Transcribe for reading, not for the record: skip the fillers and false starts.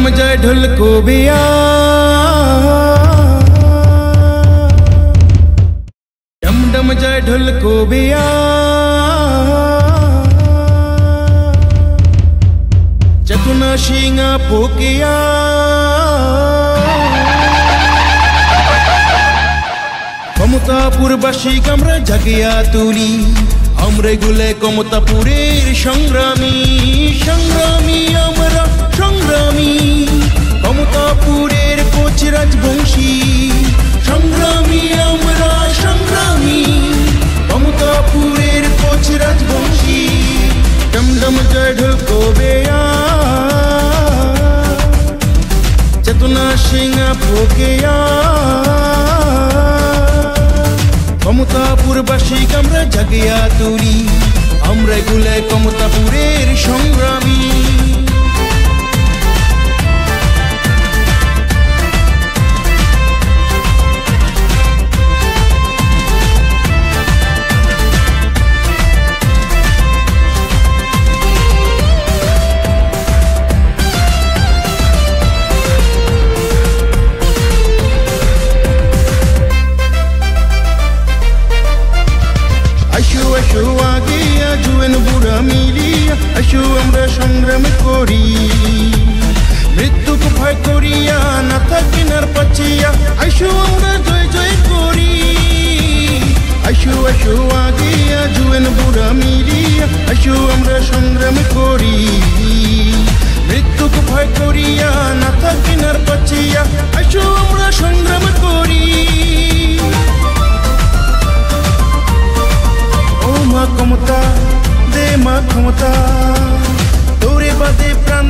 डम जाए ढोल को बिया डम जाए ढोल को बिया चतुना शिंगा पोकिया ক্ষমতাপুরবাসী আমরা জাগিয়া তুলি আমরা গুলে ক্ষমতাপুরের সংগ্রামী সংগ্রামী আমরা সংগ্রামী ক্ষমতাপুরের কোচ রাজবংশী সংগ্রামী আমরা সংগ্রামী ক্ষমতাপুরের কোচ রাজবংশী ডমডম জয় ঢোল কো বেয়া চেতনা সিংহা ভোগেয়া ক্ষমতাপুরবাসী আমরা জাগিয়া তুলি আমরা গুলে ক্ষমতাপুরের সংগ্রামী আমরা সংগ্রাম করি মৃত্যুকে ভয় করিয়া না থাকি নার পাচিয়া আইসু আমরা জয় জয় করি আইসু আইসু আগিয়া জুয়েন বুড়া মিলিয়া আইসু আমরা সংগ্রাম করি মৃত্যুকে ভয় করিয়া না থাকি নার পাচিয়া আইসু আমরা সংগ্রাম করি ও মা ক্ষমতা দে মা ক্ষমতা তোরে বাদে প্রাণ